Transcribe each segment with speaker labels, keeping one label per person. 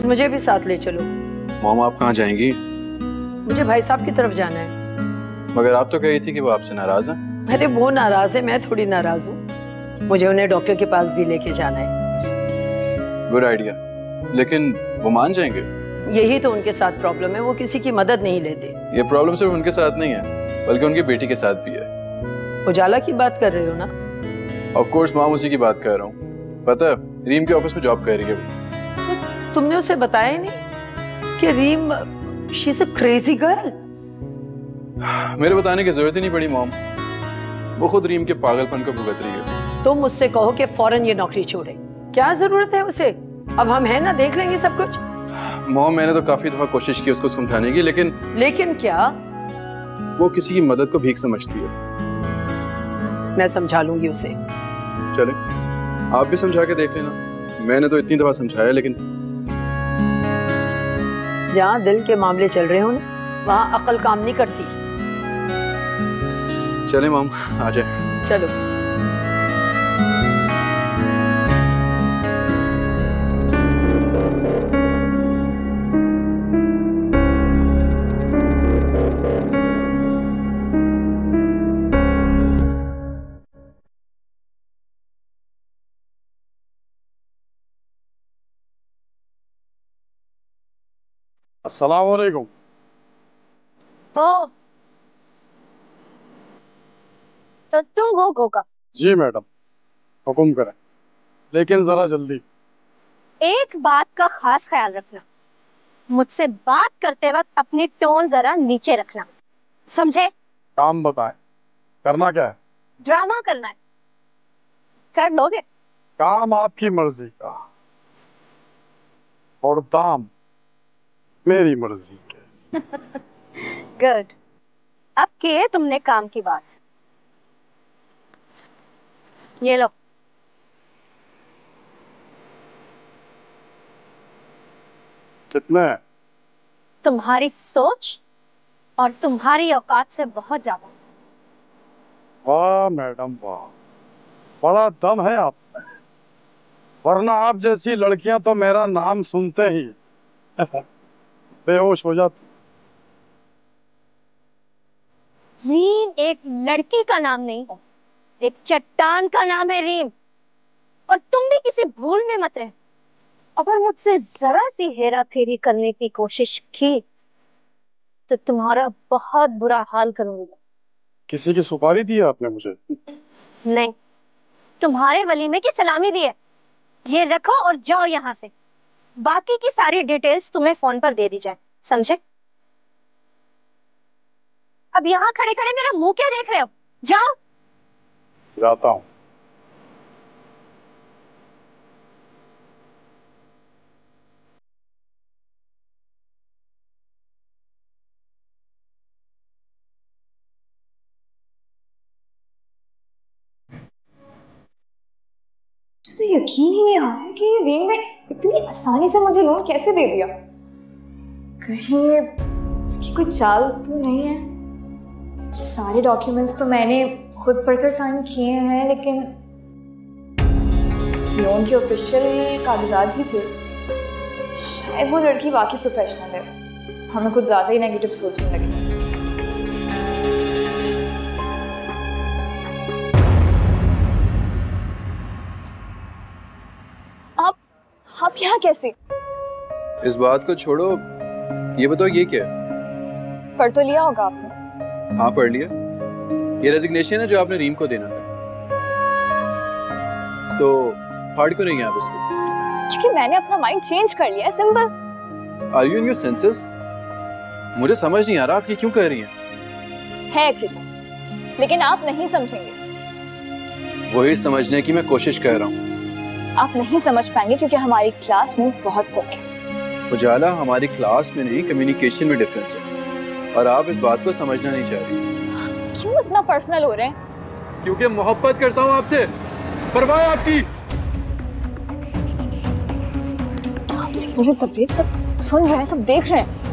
Speaker 1: मुझे भी साथ ले चलो।
Speaker 2: मॉम आप कहाँ जाएंगी?
Speaker 1: मुझे भाई साहब की तरफ जाना है।
Speaker 2: मगर आप तो कही थी कि वो आपसे नाराज हैं।
Speaker 1: अरे वो नाराज है, मैं थोड़ी नाराज हूँ। मुझे उन्हें डॉक्टर के पास भी लेके जाना है।
Speaker 2: गुड आइडिया, लेकिन वो मान जाएंगे?
Speaker 1: यही तो उनके साथ प्रॉब्लम है, वो किसी की मदद नहीं लेते।
Speaker 2: ये प्रॉब्लम सिर्फ उनके साथ नहीं है, बल्कि उनकी बेटी के साथ भी है।
Speaker 1: उजाला की बात कर रहे हो ना?
Speaker 2: ऑफ कोर्स मॉम, उसी की बात कर रहा हूँ। पता है, रीम के ऑफिस में जॉब कर रही है वो।
Speaker 1: तो तुमने उसे बताया ही नहीं कि Reem she is a crazy girl?
Speaker 2: मेरे बताने की जरूरत ही नहीं पड़ी मॉम, वो खुद रीम के पागलपन को भुगत रही है।
Speaker 1: तुम मुझसे कहो कि फौरन ये नौकरी छोड़े। क्या जरूरत है उसे? अब हम हैं ना, देख लेंगे सब कुछ।
Speaker 2: मॉम मैंने तो काफी दफा कोशिश की उसको समझाने की, लेकिन
Speaker 1: क्या?
Speaker 2: वो किसी की मदद को भीख समझती है।
Speaker 1: मैं समझा लूंगी उसे।
Speaker 2: चले, आप भी समझा के देख लेना। मैंने तो इतनी दफा समझाया, लेकिन
Speaker 1: जहाँ दिल के मामले चल रहे हो ना, वहाँ अकल काम नहीं करती।
Speaker 2: चले मॉम, आ जाए।
Speaker 1: चलो।
Speaker 3: अस्सलाम वालेकुम।
Speaker 4: तो तुम हो गोगा?
Speaker 3: जी मैडम, हुक्म करें, लेकिन जरा जल्दी।
Speaker 4: एक बात का खास ख्याल रखना, मुझसे बात करते वक्त अपनी टोन जरा नीचे रखना, समझे?
Speaker 3: काम बताएं, करना क्या है?
Speaker 4: ड्रामा करना है, कर लोगे?
Speaker 3: काम आपकी मर्जी का और दाम मेरी मर्जी के।
Speaker 4: गुड। अब किए तुमने काम की बात, ये लो।
Speaker 3: कितने?
Speaker 4: तुम्हारी सोच और तुम्हारी औकात से बहुत ज्यादा।
Speaker 3: वाह मैडम वाह, बड़ा दम है आप में, वरना आप जैसी लड़कियां तो मेरा नाम सुनते ही बेहोश हो जाती।
Speaker 4: रीम एक लड़की का नाम नहीं, एक चट्टान का नाम है रीम। और तुम भी किसी भूल में मत रहे। अगर मुझसे जरा सी हेरा फेरी करने की कोशिश की तो तुम्हारा बहुत बुरा हाल करूंगी।
Speaker 3: किसी की सुपारी दी है आपने मुझे?
Speaker 4: नहीं, तुम्हारे वलीमे की सलामी दी है। ये रखो और जाओ यहाँ से। बाकी की सारी डिटेल्स तुम्हें फोन पर दे दी जाए, समझे? अब यहाँ खड़े खड़े मेरा मुंह क्या देख रहे हो? जाओ।
Speaker 3: जाता हूँ।
Speaker 5: तो यकीन ही नहीं आ रहा है कि ये रीम ने इतनी आसानी से मुझे लोन कैसे दे दिया। कहीं इसकी कोई चाल तो नहीं है। सारे डॉक्यूमेंट्स तो मैंने खुद पढ़कर साइन किए हैं, लेकिन लोन के ऑफिशियल कागजात ही थे। शायद वो लड़की वाकई प्रोफेशनल है, हमें कुछ ज़्यादा ही नेगेटिव सोचने लगे। आप यहाँ कैसे?
Speaker 2: इस बात को छोड़ो, ये बताओ ये क्या है?
Speaker 5: पढ़ तो लिया होगा आपने।
Speaker 2: हाँ पढ़ लिया। ये रेजिग्नेशन है जो आपने रीम को देना था, तो पढ़ क्यों नहीं आप इसको?
Speaker 5: क्योंकि मैंने अपना माइंड चेंज कर लिया है, simple.
Speaker 2: Are you in your senses? मुझे समझ नहीं आ रहा आप ये क्यों कह रही हैं?
Speaker 5: है किस्म, लेकिन आप नहीं समझेंगे।
Speaker 2: वही समझने की मैं कोशिश कर रहा हूँ।
Speaker 5: आप नहीं समझ पाएंगे क्योंकि हमारी क्लास में बहुत फर्क है।
Speaker 2: उजाला, हमारी क्लास में नहीं, कम्युनिकेशन में डिफरेंस है, और आप इस बात को समझना नहीं चाह रही।
Speaker 5: क्यों इतना पर्सनल हो रहे हैं?
Speaker 2: क्योंकि मोहब्बत करता हूँ आपसे, परवाह है आपकी।
Speaker 5: आपसे पूरे तबरेज सब सुन रहे हैं, सब देख रहे हैं।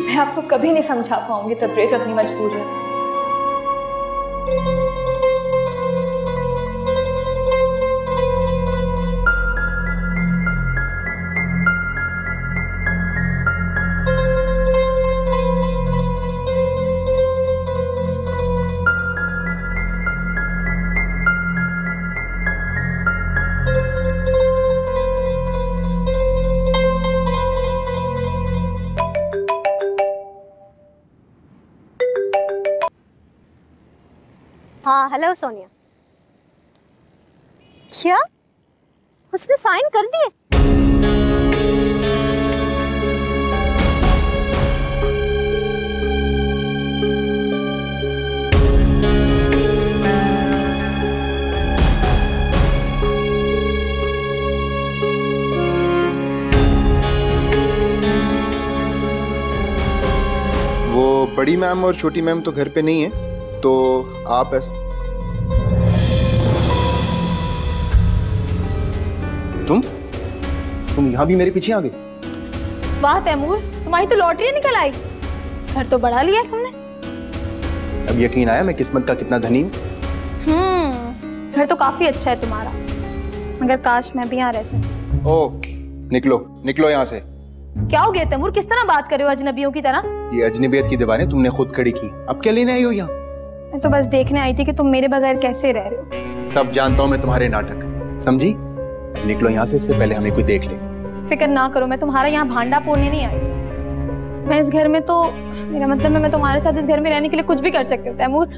Speaker 5: मैं आपको कभी नहीं समझा पाऊंगी तबरेज, अपनी मजबूरी।
Speaker 4: हाँ हेलो सोनिया। क्या उसने साइन कर दिए?
Speaker 6: वो बड़ी मैम और छोटी मैम तो घर पे नहीं है, तो आप ऐसा तुम यहाँ भी मेरे पीछे आ गए।
Speaker 5: वाह तैमूर, तुम्हारी तो लॉटरी निकल आई। घर तो बढ़ा लिया तुमने।
Speaker 6: अब यकीन आया मैं किस्मत का कितना धनी हूँ।
Speaker 5: घर तो काफी अच्छा है तुम्हारा, मगर काश मैं भी यहाँ रह सकती।
Speaker 6: ओह, निकलो निकलो यहाँ से।
Speaker 5: क्या हो गया तैमूर, किस तरह बात कर रहे हो अजनबियों की तरह?
Speaker 6: ये अजनबियत की दीवारें तुमने खुद खड़ी की, अब क्या लेने आई हो यहाँ?
Speaker 5: मैं तो बस देखने आई थी कि तुम मेरे बगैर कैसे रह रहे हो।
Speaker 6: सब जानता हूँ मैं तुम्हारे नाटक, समझी? निकलो यहाँ से, इससे पहले हमें कोई देख ले।
Speaker 5: फिक्र ना करो, मैं तुम्हारा यहाँ भांडा फोड़ने नहीं आई। मैं इस घर में तो, मेरा मतलब है मैं तुम्हारे साथ इस घर में रहने के लिए कुछ भी कर सकती हूँ तैमूर।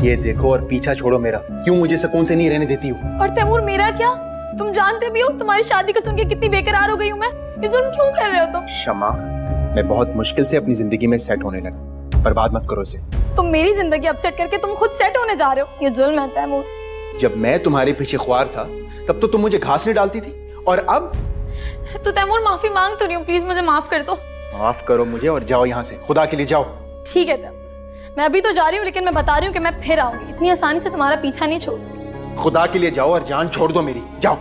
Speaker 6: ये देखो और पीछा छोड़ो मेरा, क्यों मुझे सुकून से नहीं रहने देती हो?
Speaker 5: और तैमूर मेरा क्या, तुम जानते भी हो तुम्हारी शादी को सुन के कितनी बेकरार हो गई हूँ मैं। ये जुल्म क्यों कर रहे हो तुम?
Speaker 6: शमा, मैं बहुत मुश्किल से अपनी जिंदगी में सेट होने लगा, बर्बाद मत करो इसे।
Speaker 5: तुम मेरी जिंदगी अपसेट करके तुम खुद सेट होने जा रहे हो, ये जुल्म है तैमूर।
Speaker 6: जब मैं तुम्हारे पीछे ख्वार था तब तो तुम मुझे घास नहीं डालती थी, और अब?
Speaker 5: तो तैमूर माफी मांग तो रही हूँ, प्लीज मुझे माफ कर दो।
Speaker 6: माफ करो मुझे और जाओ यहाँ से, खुदा के लिए जाओ।
Speaker 5: ठीक है तैमूर, मैं अभी तो जा रही हूँ, लेकिन मैं बता रही हूँ कि मैं फिर आऊंगी। इतनी आसानी से तुम्हारा पीछा नहीं छोड़ूंगी।
Speaker 6: खुदा के लिए जाओ और जान छोड़ दो मेरी, जाओ।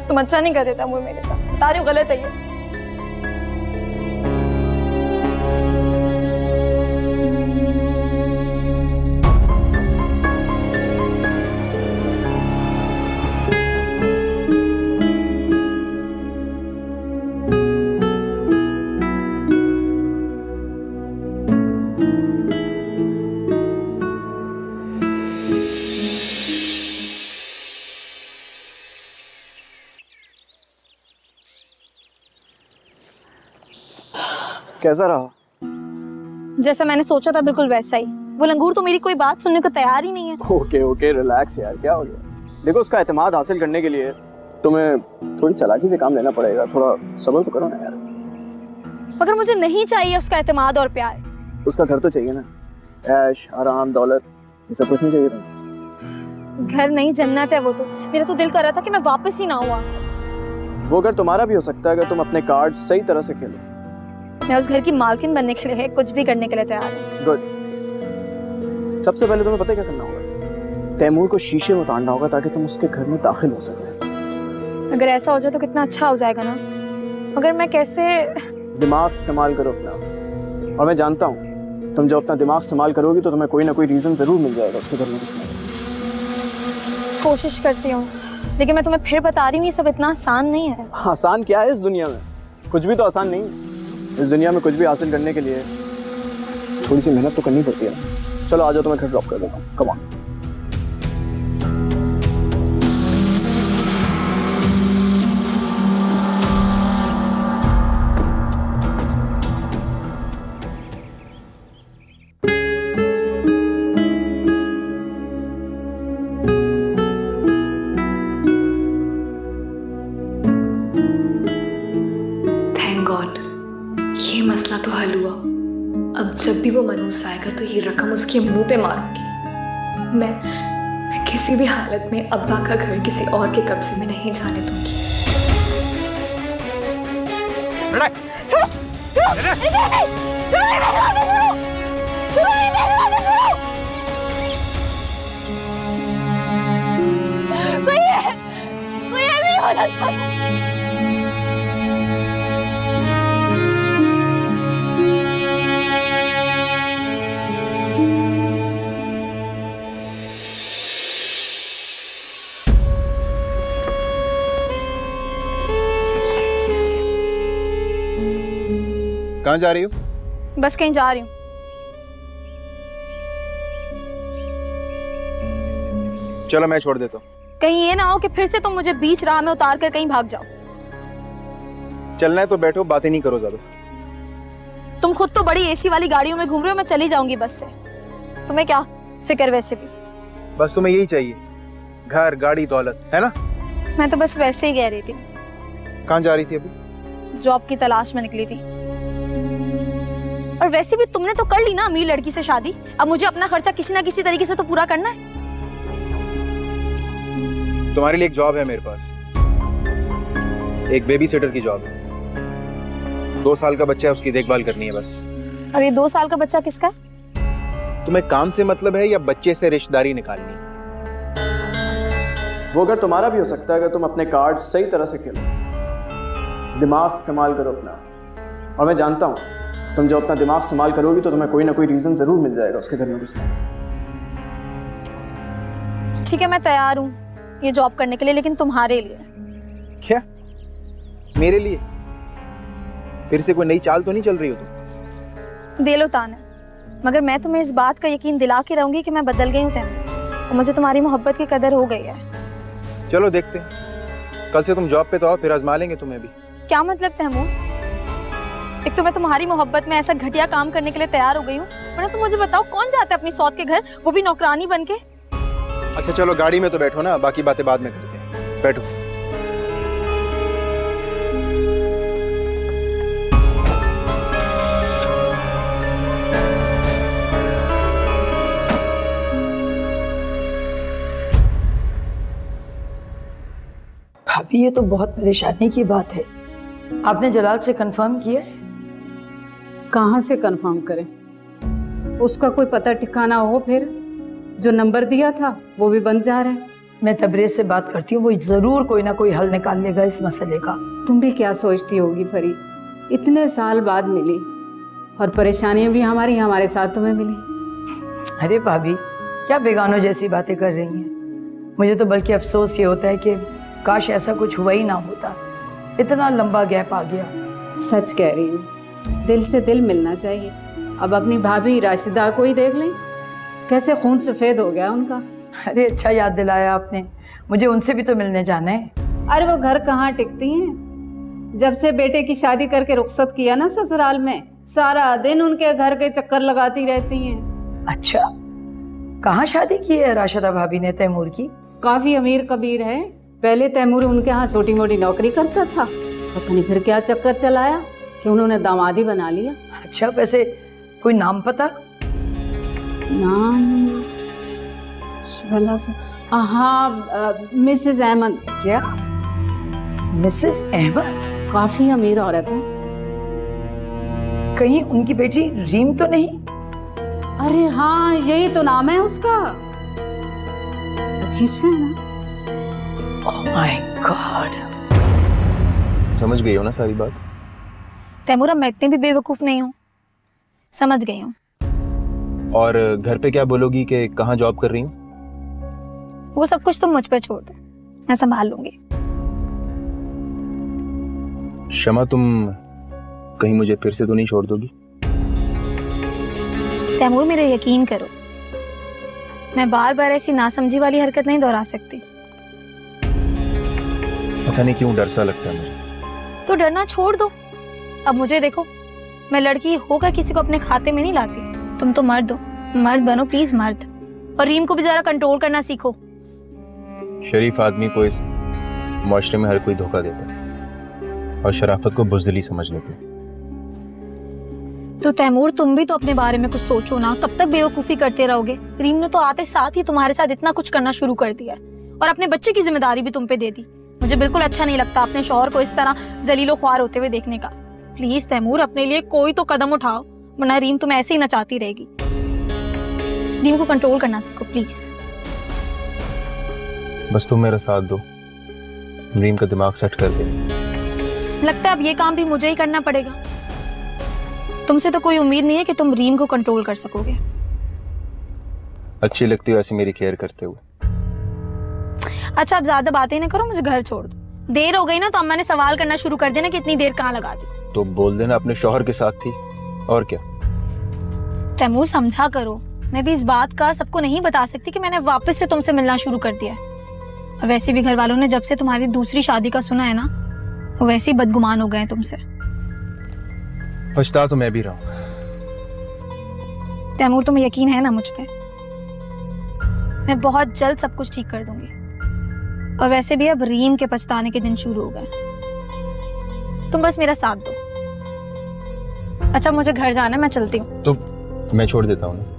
Speaker 5: तुम अच्छा नहीं कर रहे तैमूर मेरे साथ, बता रही हूँ गलत है ये।
Speaker 7: कैसा रहा?
Speaker 5: जैसा मैंने सोचा था बिल्कुल वैसा ही। वो लंगूर तो मेरी कोई बात सुनने को तैयार ही नहीं है।
Speaker 7: ओके ओके रिलैक्स यार, क्या हो गया? देखो, उसका एतमाद हासिल करने के लिए तुम्हें थोड़ी चालाकी से काम लेना पड़ेगा, थोड़ा सब्र तो करो ना यार।
Speaker 5: मगर मुझे नहीं चाहिए उसका एतमाद और प्यार।
Speaker 7: उसका घर तो चाहिए ना, ऐश आराम दौलत, ये सब कुछ नहीं चाहिए तुम्हें?
Speaker 5: घर नहीं जन्नत है वो तो। मेरा तो दिल कर रहा था कि मैं वापस ही ना आऊं वहां से।
Speaker 7: वो घर तुम्हारा भी हो सकता है अगर तुम अपने कार्ड सही तरह से खेलो।
Speaker 5: मैं उस घर की मालकिन बनने के लिए कुछ भी करने के लिए तैयार हूँ।
Speaker 7: गुड। सबसे पहले तुम्हें पता है क्या करना होगा? तैमूर को शीशे में उतारना होगा ताकि तुम उसके घर में दाखिल हो सके।
Speaker 5: अगर ऐसा हो जाए तो कितना अच्छा हो जाएगा ना। मगर मैं कैसे?
Speaker 7: दिमाग इस्तेमाल करो अपना, और मैं जानता हूँ तुम जब अपना दिमाग इस्तेमाल करोगी तो तुम्हें कोई ना कोई रीजन जरूर मिल जाएगा उसके घर में घुसने।
Speaker 5: कोशिश करती हूँ, लेकिन मैं तुम्हें फिर बता रही हूँ ये सब इतना आसान नहीं है।
Speaker 7: आसान क्या है इस दुनिया में? कुछ भी तो आसान नहीं है। इस दुनिया में कुछ भी हासिल करने के लिए थोड़ी सी मेहनत तो करनी पड़ती है। चलो आ जाओ, तुम्हें घर ड्रॉप कर देता हूँ, कम ऑन।
Speaker 5: ये मसला तो हल हुआ। अब जब भी वो मनूस आएगा तो ये रकम उसके मुंह पे मारूंगी। मैं किसी भी हालत में अब्बा का घर किसी और के कब्जे में नहीं जाने दूंगी। कोई है मेरी मदद करो।
Speaker 6: कहाँ जा रही हो?
Speaker 5: बस कहीं जा रही हूँ।
Speaker 6: चलो मैं छोड़ देता हूँ।
Speaker 5: कहीं ये ना हो कि फिर से तुम मुझे बीच राह में उतार कर कहीं भाग जाओ।
Speaker 6: चलना है तो बैठो, बातें नहीं करो ज्यादा।
Speaker 5: तुम खुद तो बड़ी एसी वाली गाड़ियों में घूम रहे हो, मैं चली जाऊंगी बस से। तुम्हें क्या फिक्र? वैसे भी
Speaker 6: बस तुम्हें यही चाहिए, घर, गाड़ी, दौलत, है ना?
Speaker 8: मैं तो बस वैसे ही कह रही थी।
Speaker 6: कहाँ जा रही थी अभी?
Speaker 8: जॉब की तलाश में निकली थी। और वैसे भी तुमने तो कर ली ना अमीर लड़की से शादी, अब मुझे अपना खर्चा किसी ना किसी तरीके से तो पूरा करना है।
Speaker 6: तुम्हारे लिए एक जॉब है मेरे पास, एक बेबी सिटर की जॉब है। 2 साल का बच्चा है, उसकी देखभाल करनी है बस।
Speaker 8: और ये 2 साल का बच्चा किसका है?
Speaker 6: तुम्हें काम से मतलब है या बच्चे से रिश्तेदारी निकालनी है?
Speaker 7: वो घर तुम्हारा भी हो सकता है अगर तुम अपने कार्ड सही तरह से खेलो, दिमाग इस्तेमाल करो अपना। और मैं जानता हूँ तुम जब अपना दिमाग इस्तेमाल करोगी तो तुम्हें कोई ना कोई रीजन जरूर मिल जाएगा उसके घर में घुसने।
Speaker 8: ठीक है, मैं तैयार हूँ ये जॉब करने के लिए, लेकिन तुम्हारे लिए।
Speaker 6: क्या? मेरे लिए? फिर से कोई नई चाल तो नहीं चल रही हो तुम?
Speaker 8: दे लो ताने, मगर मैं तुम्हें इस बात का यकीन दिला के रहूंगी कि मैं बदल गई हूँ तैमूर, और मुझे तुम्हारी मोहब्बत की कदर हो गई है।
Speaker 6: चलो देखते हैं, कल से तुम जॉब पे तो आओ, फिर आजमा लेंगे तुम्हें भी।
Speaker 8: क्या मतलब तैमूर? एक तो मैं तुम्हारी मोहब्बत में ऐसा घटिया काम करने के लिए तैयार हो गई हूँ, वरना तुम मुझे बताओ कौन जाता है अपनी सौत के घर, वो भी नौकरानी बन के?
Speaker 6: अच्छा चलो गाड़ी में तो बैठो ना, बाकी बातें बाद में करते हैं, बैठो।
Speaker 1: भाभी ये तो बहुत परेशानी की बात है। आपने जलाल से कंफर्म किया है?
Speaker 9: कहाँ से कंफर्म करें, उसका कोई पता ठिकाना हो, फिर जो नंबर दिया था वो भी बंद जा रहा है।
Speaker 1: मैं तबरेज से बात करती हूँ, वो जरूर कोई ना कोई हल निकाल लेगा इस मसले का।
Speaker 9: तुम भी क्या सोचती होगी फरी, इतने साल बाद मिली और परेशानियां भी हमारे साथ तुम्हें मिली।
Speaker 1: अरे भाभी क्या बेगानों जैसी बातें कर रही हैं। मुझे तो बल्कि अफसोस ये होता है कि काश ऐसा कुछ हुआ ही ना होता, इतना लंबा गैप आ गया।
Speaker 9: सच कह रही हूँ, दिल से दिल मिलना चाहिए। अब अपनी भाभी राशिदा को ही देख लें, कैसे खून सफेद हो गया उनका।
Speaker 1: अरे अच्छा याद दिलाया आपने, मुझे उनसे भी तो मिलने जाना है।
Speaker 9: अरे वो घर कहाँ टिकती हैं, जब से बेटे की शादी करके रुखसत किया ना ससुराल में, सारा दिन उनके घर के चक्कर लगाती रहती हैं।
Speaker 1: अच्छा, कहाँ शादी की है राशिदा भाभी ने तैमूर की?
Speaker 9: काफी अमीर कबीर है, पहले तैमूर उनके यहाँ छोटी मोटी नौकरी करता था, पता नहीं फिर क्या चक्कर चलाया कि उन्होंने दामादी बना लिया।
Speaker 1: अच्छा, वैसे कोई नाम पता?
Speaker 9: नाम भला सा, हाँ मिसेस अहमद।
Speaker 1: क्या मिसेस अहमद?
Speaker 9: काफी अमीर औरत है।
Speaker 1: कहीं उनकी बेटी रीम तो नहीं?
Speaker 9: अरे हाँ, यही तो नाम है उसका। अजीब सा है ना।
Speaker 1: Oh my God.
Speaker 6: समझ गई हो ना सारी बात?
Speaker 8: तैमूर, मैं इतनी भी बेवकूफ नहीं हूँ, समझ गई हूँ।
Speaker 6: और घर पे क्या बोलोगी कि कहाँ जॉब कर रही हूँ?
Speaker 8: वो सब कुछ तुम मुझ पे छोड़ दो, मैं संभाल लूंगी।
Speaker 6: शमा, तुम कहीं मुझे फिर से तो नहीं छोड़ दोगी?
Speaker 8: तैमूर, मेरे यकीन करो, मैं बार बार ऐसी नासमझी वाली हरकत नहीं दोहरा सकती।
Speaker 6: पता नहीं क्यों डर सा लगता है मुझे।
Speaker 8: तो डरना छोड़ दो। अब मुझे देखो, मैं लड़की होकर किसी को अपने खाते में नहीं लाती। तुम तो मर्द हो, मर्द बनो प्लीज, मर्द। और रीम को भी जरा कंट्रोल करना सीखो।
Speaker 6: शरीफ आदमी को इस मुआशरे में हर कोई धोखा देता है और शराफत को बुज़दिली समझ लेते हैं।
Speaker 8: तो तैमूर, तुम भी तो अपने बारे में कुछ सोचो ना, कब तक बेवकूफी करते रहोगे? रीम ने तो आते साथ ही तुम्हारे साथ इतना कुछ करना शुरू कर दिया और अपने बच्चे की जिम्मेदारी भी तुम पे दे दी। मुझे बिल्कुल अच्छा नहीं लगता अपने शौहर को इस तरह जलीलो ख्वार होते हुए देखने का। प्लीज तैमूर, अपने लिए कोई तो कदम उठाओ, वरना रीम तुम्हें ऐसे ही नचाती रहेगी। रीम को कंट्रोल करना सीखो प्लीज।
Speaker 6: बस तुम मेरा साथ दो, रीम का दिमाग सेट कर दे।
Speaker 8: लगता है अब ये काम भी मुझे ही करना पड़ेगा। तुमसे तो कोई उम्मीद नहीं है कि तुम रीम को कंट्रोल कर सकोगे।
Speaker 6: अच्छी लगती हो ऐसी मेरी केयर करते हुए।
Speaker 8: अच्छा, अब ज्यादा बातें ना करो, मुझे घर छोड़ दो। देर हो गई ना तो अम्मा ने सवाल करना शुरू कर देना कि इतनी देर कहाँ लगा दी।
Speaker 6: तो बोल देना अपने शौहर के साथ थी, और क्या।
Speaker 8: तैमूर, समझा करो, मैं भी इस बात का सबको नहीं बता सकती कि मैंने वापस से तुमसे मिलना शुरू कर दिया है। और वैसे भी घर वालों ने जब से तुम्हारी दूसरी शादी का सुना है ना, वो वैसे ही बदगुमान हो गए हैं तुमसे।
Speaker 6: पछता तो मैं भी रहा हूँ।
Speaker 8: तैमूर, तुम्हें यकीन है ना मुझ पे? मैं बहुत जल्द सब कुछ ठीक कर दूंगी। और वैसे भी अब रीम के पछताने के दिन शुरू हो गए। तुम बस मेरा साथ दो। अच्छा मुझे घर जाना है, मैं चलती हूँ।
Speaker 6: तो मैं छोड़ देता हूँ।